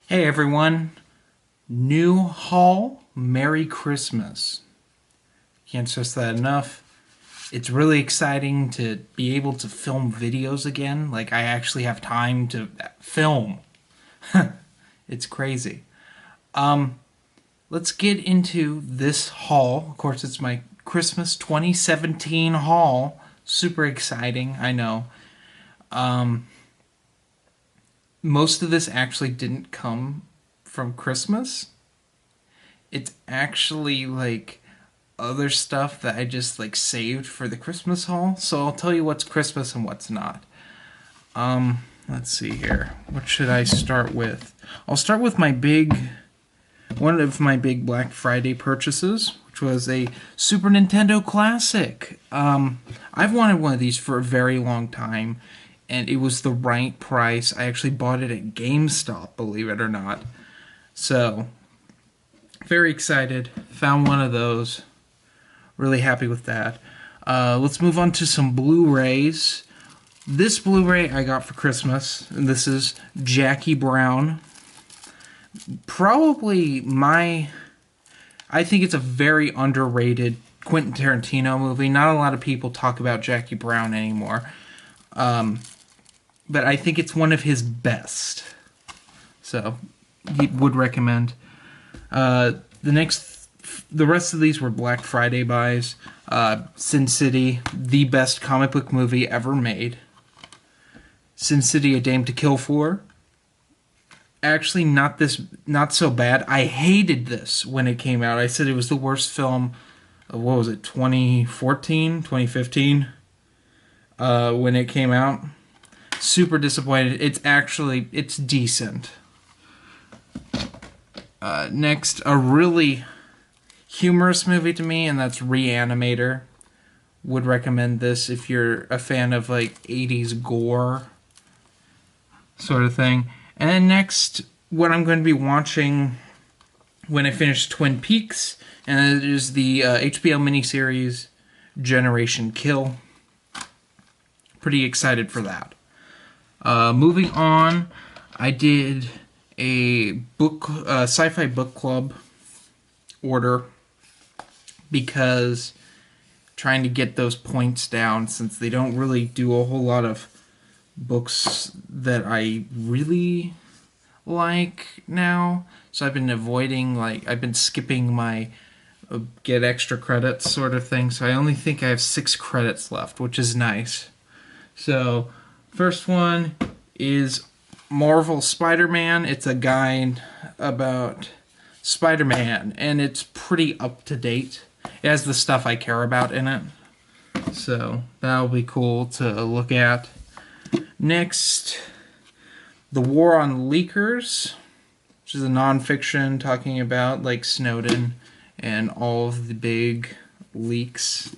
Hey everyone, new haul, Merry Christmas. Can't stress that enough. It's really exciting to be able to film videos again. Like, I actually have time to film. It's crazy. Let's get into this haul. Of course, it's my Christmas 2017 haul. Super exciting, I know. Most of this actually didn't come from Christmas. It's actually like other stuff that I just like saved for the Christmas haul. So I'll tell you what's Christmas and what's not. Let's see here. What should I start with? I'll start with one of my big Black Friday purchases, which was a Super Nintendo Classic. I've wanted one of these for a very long time, and it was the right price. I actually bought it at GameStop, believe it or not. So, very excited. Found one of those. Really happy with that. Let's move on to some Blu-rays. This Blu-ray I got for Christmas, and this is Jackie Brown. Probably I think it's a very underrated Quentin Tarantino movie. Not a lot of people talk about Jackie Brown anymore. But I think it's one of his best. So, he would recommend. The rest of these were Black Friday buys. Sin City, the best comic book movie ever made. Sin City: A Dame to Kill For. Actually, not so bad. I hated this when it came out. I said it was the worst film of, what was it, 2014, 2015, when it came out. Super disappointed. It's decent. Next, a really humorous movie to me, and that's Reanimator. Would recommend this if you're a fan of like 80s gore sort of thing. And then next, what I'm going to be watching when I finish Twin Peaks, and it is the HBO miniseries Generation Kill. Pretty excited for that. Moving on, I did a sci-fi book club order because trying to get those points down, since they don't really do a whole lot of books that I really like now. So I've been skipping my get extra credits sort of thing. So I only think I have 6 credits left, which is nice. So first one is Marvel Spider-Man. It's a guide about Spider-Man, and it's pretty up to date. It has the stuff I care about in it, so that'll be cool to look at. Next, The War on Leakers, which is a nonfiction talking about like Snowden and all of the big leaks.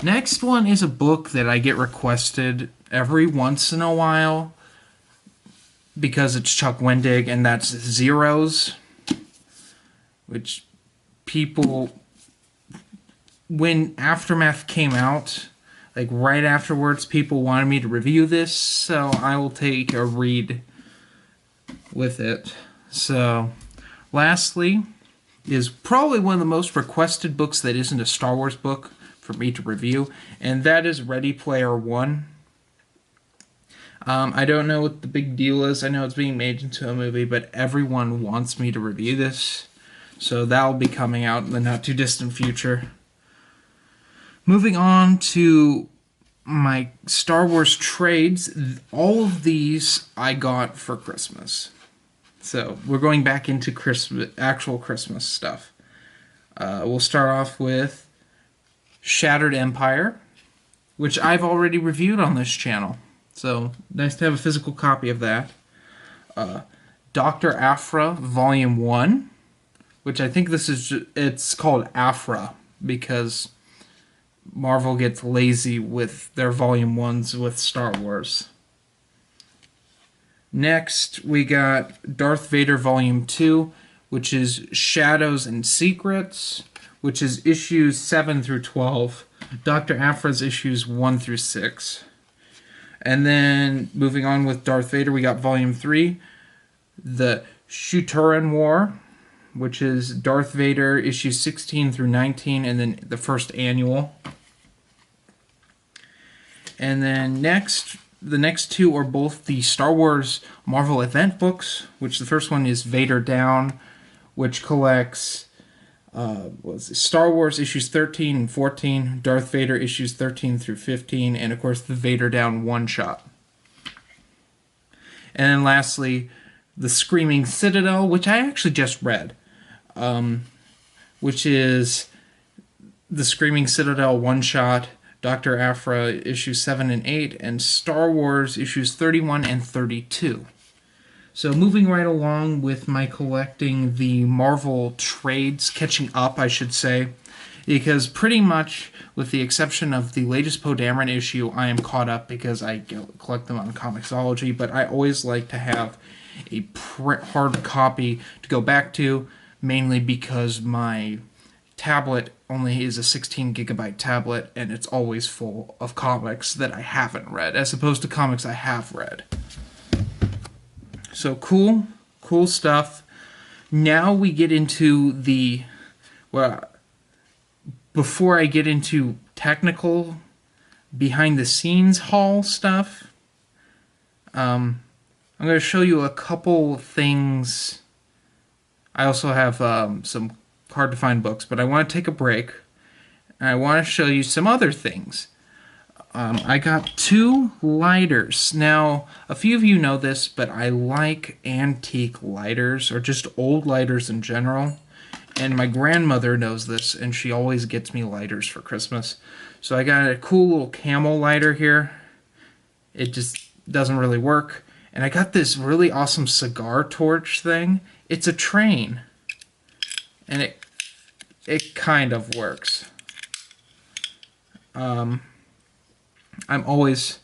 Next one is a book that I get requested every once in a while because it's Chuck Wendig, and that's Zeros, which people, when Aftermath came out, like right afterwards, people wanted me to review this, so I will take a read with it. So, lastly, is probably one of the most requested books that isn't a Star Wars book for me to review, and that is Ready Player One. I don't know what the big deal is. I know it's being made into a movie, but everyone wants me to review this, so that'll be coming out in the not too distant future. Moving on to my Star Wars trades, all of these I got for Christmas. So we're going back into actual Christmas stuff. We'll start off with Shattered Empire, which I've already reviewed on this channel. So nice to have a physical copy of that. Dr. Aphra Volume 1, which I think it's called Aphra because Marvel gets lazy with their Volume 1s with Star Wars. Next, we got Darth Vader Volume 2, which is Shadows and Secrets, which is issues 7 through 12. Dr. Aphra's issues 1 through 6. And then, moving on with Darth Vader, we got Volume 3, the Shuturan War, which is Darth Vader issues 16 through 19, and then the first annual. And then the next two are both the Star Wars Marvel event books, which the first one is Vader Down, which collects Star Wars issues 13 and 14, Darth Vader issues 13 through 15, and of course the Vader Down one-shot. And then lastly, the Screaming Citadel, which I actually just read, which is the Screaming Citadel one-shot, Dr. Aphra issues 7 and 8, and Star Wars issues 31 and 32. So moving right along with my collecting the Marvel trades, catching up, I should say, because pretty much, with the exception of the latest Poe Dameron issue, I am caught up because I collect them on Comixology, but I always like to have a hard copy to go back to, mainly because my tablet only is a 16 gigabyte tablet, and it's always full of comics that I haven't read, as opposed to comics I have read. So cool stuff. Now we get into before I get into technical behind the scenes haul stuff, I'm going to show you a couple things. I also have some hard to find books, but I want to take a break, and I want to show you some other things. I got 2 lighters. Now, a few of you know this, but I like antique lighters, or just old lighters in general. And my grandmother knows this, and she always gets me lighters for Christmas. So I got a cool little Camel lighter here. It just doesn't really work. And I got this really awesome cigar torch thing. It's a train. And it kind of works. I always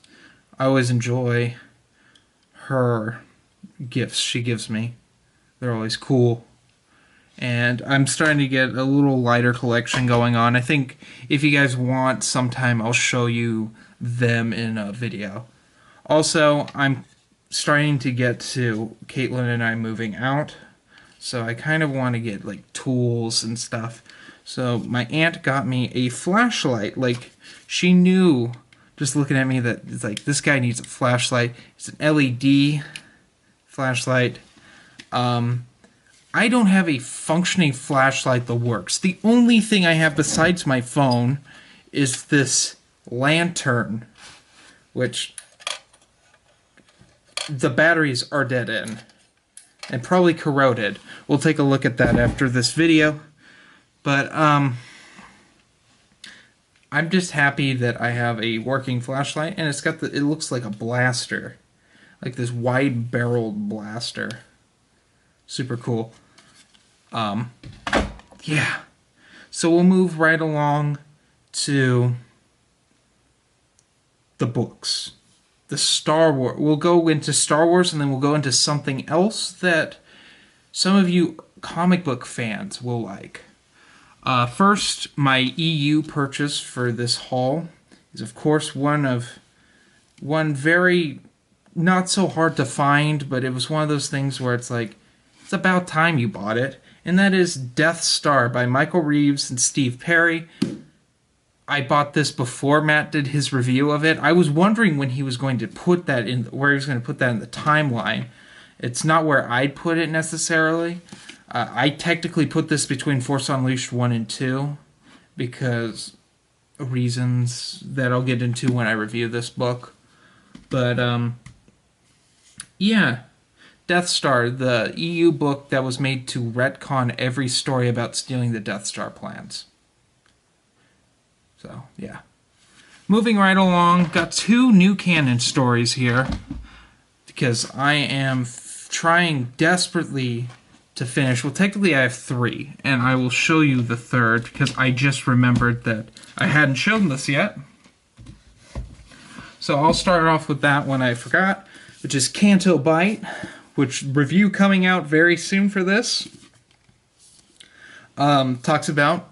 enjoy her gifts she gives me. They're always cool. And I'm starting to get a little lighter collection going on. I think if you guys want, sometime I'll show you them in a video. Also, I'm starting to get to Caitlin and I moving out. So I kind of want to get like tools and stuff. So my aunt got me a flashlight. Like, she knew, just looking at me, that it's like, this guy needs a flashlight. It's an LED flashlight. I don't have a functioning flashlight that works. The only thing I have besides my phone is this lantern, which the batteries are dead in and probably corroded. We'll take a look at that after this video. But I'm just happy that I have a working flashlight, and it looks like a blaster, like this wide-barreled blaster. Super cool. Yeah. So we'll move right along to the books. The Star Wars. We'll go into Star Wars, and then we'll go into something else that some of you comic book fans will like. First, my EU purchase for this haul is, of course, one very not so hard to find, but it was one of those things where it's like, it's about time you bought it, and that is Death Star by Michael Reeves and Steve Perry. I bought this before Matt did his review of it. I was wondering when he was going to put that in, where he was going to put that in the timeline. It's not where I'd put it necessarily. I technically put this between Force Unleashed 1 and 2 because of reasons that I'll get into when I review this book. But, yeah. Death Star, the EU book that was made to retcon every story about stealing the Death Star plans. So, yeah. Moving right along, got 2 new canon stories here because I am trying desperately to finish. Well, technically I have 3, and I will show you the third because I just remembered that I hadn't shown this yet. So I'll start off with that one I forgot, which is Canto Bight, which review coming out very soon for this. Talks about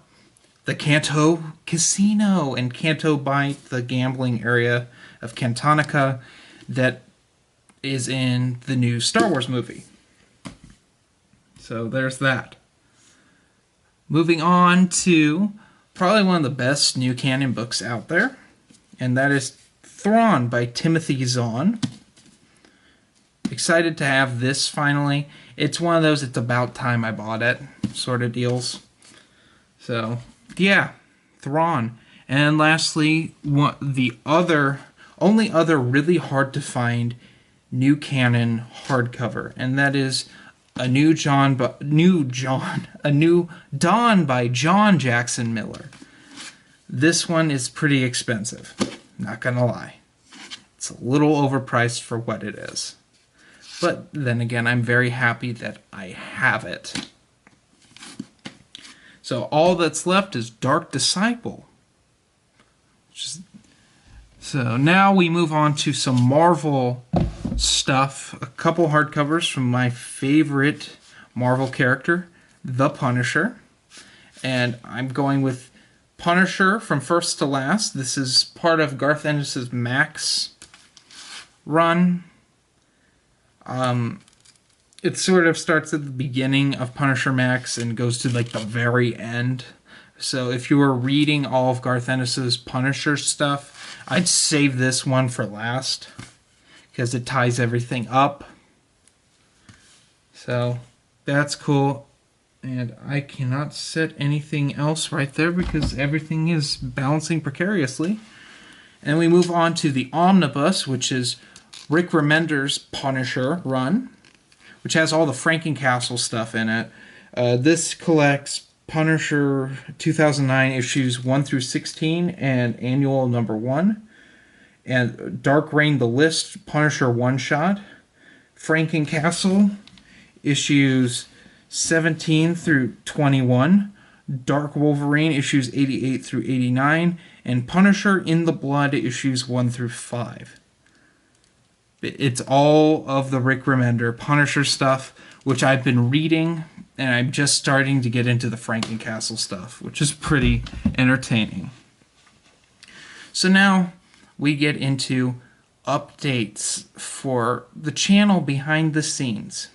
the Canto Casino and Canto Bight, the gambling area of Cantonica that is in the new Star Wars movie. So there's that. Moving on to probably one of the best new canon books out there, and that is Thrawn by Timothy Zahn. Excited to have this finally. It's one of those it's about time I bought it sort of deals. So, yeah, Thrawn. And lastly, the only other really hard to find new canon hardcover, and that is a new Dawn by John Jackson Miller. This one is pretty expensive, not gonna lie. It's a little overpriced for what it is. But then again, I'm very happy that I have it. So all that's left is Dark Disciple. So now we move on to some Marvel stuff. A couple hardcovers from my favorite Marvel character, The Punisher. And I'm going with Punisher from first to last. This is part of Garth Ennis' Max run. It sort of starts at the beginning of Punisher Max and goes to like the very end. So if you were reading all of Garth Ennis' Punisher stuff, I'd save this one for last because it ties everything up. So that's cool. And I cannot set anything else right there because everything is balancing precariously. And we move on to the Omnibus, which is Rick Remender's Punisher run, which has all the Frankencastle stuff in it. This collects Punisher 2009 issues 1 through 16 and annual number 1. And Dark Reign the List Punisher one-shot. Frankencastle issues 17 through 21. Dark Wolverine issues 88 through 89. And Punisher in the Blood issues 1 through 5. It's all of the Rick Remender Punisher stuff, which I've been reading, and I'm just starting to get into the Frankencastle stuff, which is pretty entertaining. So now we get into updates for the channel behind the scenes.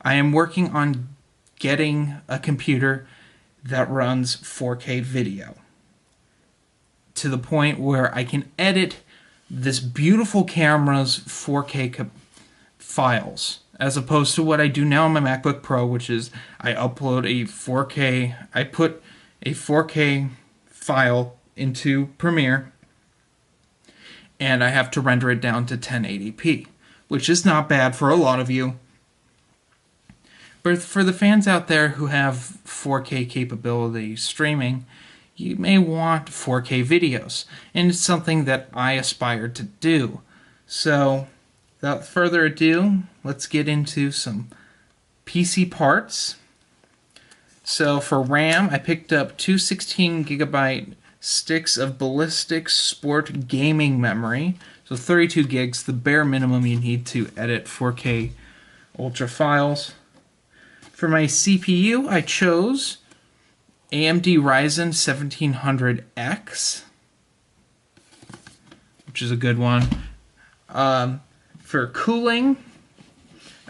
I am working on getting a computer that runs 4K video to the point where I can edit this beautiful camera's 4K files, as opposed to what I do now on my MacBook Pro, which is I upload a 4K, I put a 4K file into Premiere, and I have to render it down to 1080p, which is not bad for a lot of you. But for the fans out there who have 4K capability streaming, you may want 4K videos, and it's something that I aspire to do. So, without further ado, let's get into some PC parts. So for RAM, I picked up two 16GB sticks of Ballistic Sport gaming memory. So 32 gigs, the bare minimum you need to edit 4K Ultra files. For my CPU, I chose AMD Ryzen 1700X, which is a good one. For cooling,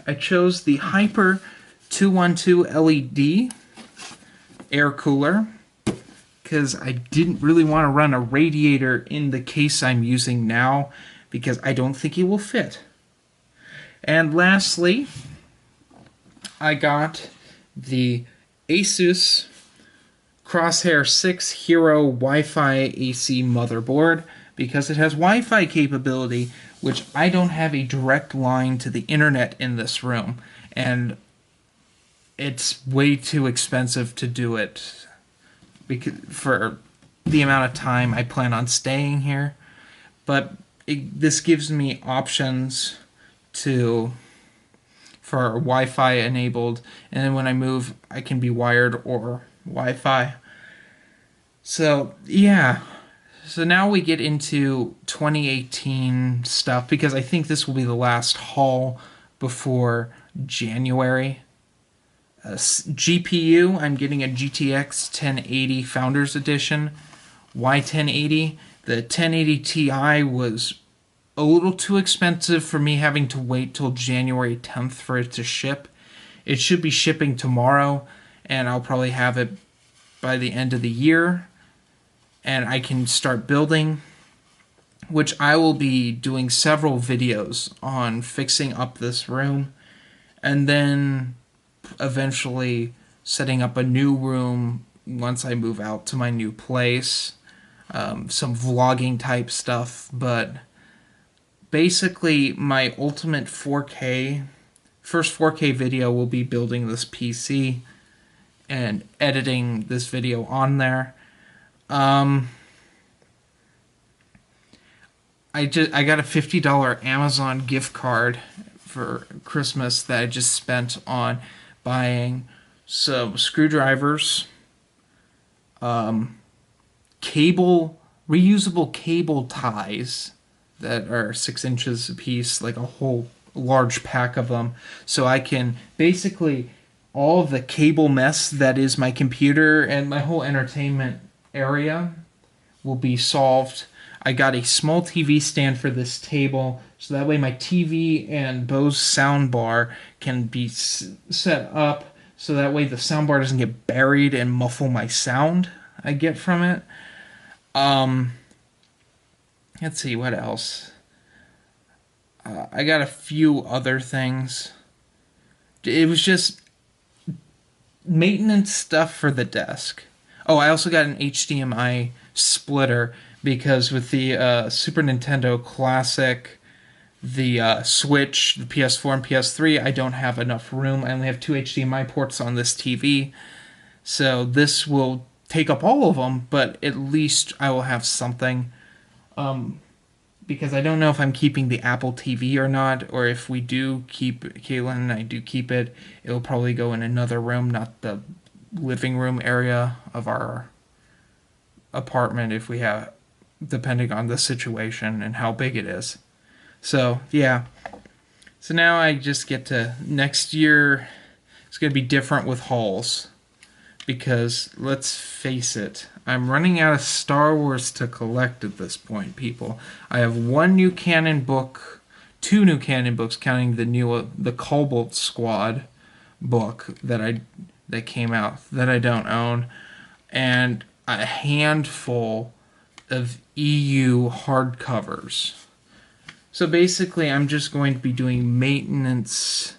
I chose the Hyper 212 LED air cooler because I didn't really want to run a radiator in the case I'm using now because I don't think it will fit. And lastly, I got the Asus Crosshair 6 Hero Wi-Fi AC motherboard because it has Wi-Fi capability, which I don't have a direct line to the internet in this room, and it's way too expensive to do it because for the amount of time I plan on staying here. But this gives me options for Wi-Fi enabled, and then when I move, I can be wired or Wi-Fi. So, yeah. So now we get into 2018 stuff, because I think this will be the last haul before January. GPU, I'm getting a GTX 1080 Founders Edition. Why 1080? The 1080 Ti was a little too expensive for me having to wait till January 10th for it to ship. It should be shipping tomorrow, and I'll probably have it by the end of the year, and I can start building, which I will be doing several videos on fixing up this room, and then eventually setting up a new room once I move out to my new place. Some vlogging type stuff, but basically my ultimate 4K, first 4K video will be building this PC and editing this video on there. I got a $50 Amazon gift card for Christmas that I just spent on buying some screwdrivers, reusable cable ties that are 6 inches a piece, like a whole large pack of them, so I can basically, all of the cable mess that is my computer and my whole entertainment area will be solved. I got a small TV stand for this table, so that way my TV and Bose soundbar can be set up, so that way the soundbar doesn't get buried and muffle my sound I get from it. Let's see, what else? I got a few other things. It was just maintenance stuff for the desk. Oh, I also got an HDMI splitter because with the Super Nintendo Classic, the Switch, the PS4 and PS3, I don't have enough room. I only have 2 HDMI ports on this TV. So this will take up all of them, but at least I will have something. Because I don't know if I'm keeping the Apple TV or not, or if we do keep, Caitlin and I do keep it, it'll probably go in another room, not the living room area of our apartment, if we have, depending on the situation and how big it is. So, yeah. So now I just get to, next year, it's going to be different with hauls. Because, let's face it, I'm running out of Star Wars to collect at this point, people. I have one new canon book, 2 new canon books, counting the Cobalt Squad book that came out that I don't own, and a handful of EU hardcovers. So basically, I'm just going to be doing maintenance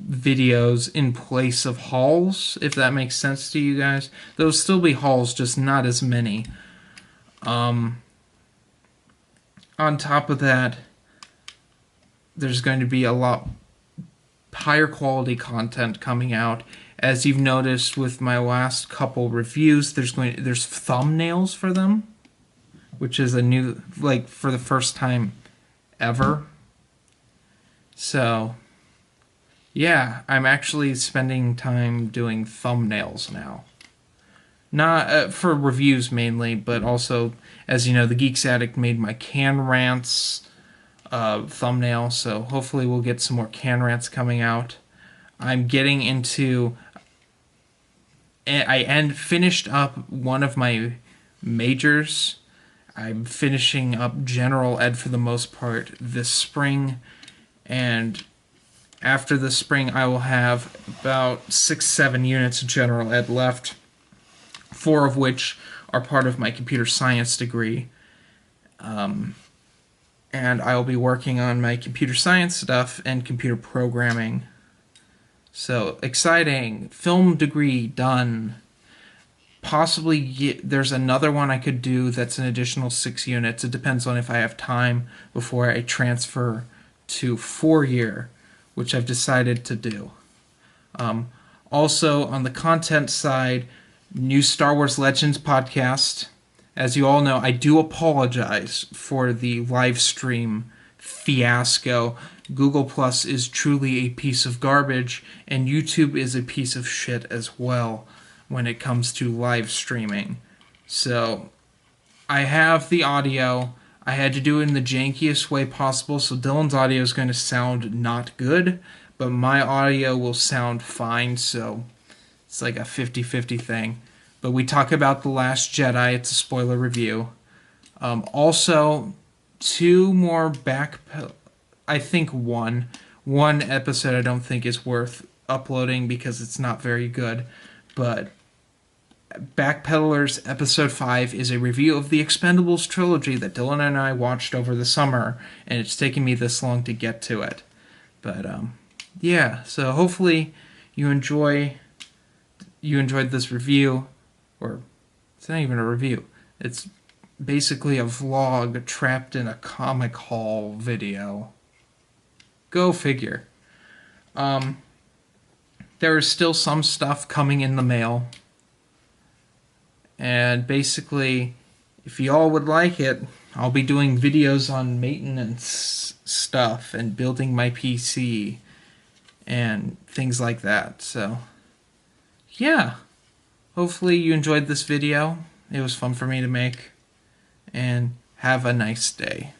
videos in place of hauls, if that makes sense to you guys. There'll still be hauls, just not as many. On top of that, there's going to be a lot higher quality content coming out. As you've noticed with my last couple reviews, there's thumbnails for them, which is a new, like, for the first time ever. So yeah, I'm actually spending time doing thumbnails now. Not for reviews mainly, but also, as you know, the Geeks Addict made my Can Rants thumbnail, so hopefully we'll get some more Can Rants coming out. I'm getting into... I finished up one of my majors. I'm finishing up General Ed for the most part this spring, and after the spring, I will have about 6-7 units of General Ed left, 4 of which are part of my computer science degree. And I will be working on my computer science stuff and computer programming. So, exciting. Film degree done. Possibly, there's another one I could do that's an additional 6 units. It depends on if I have time before I transfer to 4-year. Which I've decided to do. Also, on the content side, new Star Wars Legends podcast. As you all know, I do apologize for the live stream fiasco. Google Plus is truly a piece of garbage, and YouTube is a piece of shit as well when it comes to live streaming. So, I have the audio. I had to do it in the jankiest way possible, so Dylan's audio is going to sound not good, but my audio will sound fine, so it's like a 50-50 thing. But we talk about The Last Jedi. It's a spoiler review. Also, 2 more I think one episode I don't think is worth uploading because it's not very good. But Backpedalers Episode 5 is a review of the Expendables trilogy that Dylan and I watched over the summer, and it's taken me this long to get to it. But yeah, so hopefully you enjoyed this review, or it's not even a review. It's basically a vlog trapped in a comic haul video. Go figure. There is still some stuff coming in the mail. And basically, if y'all would like it, I'll be doing videos on maintenance stuff and building my PC and things like that. So, yeah. Hopefully you enjoyed this video. It was fun for me to make. And have a nice day.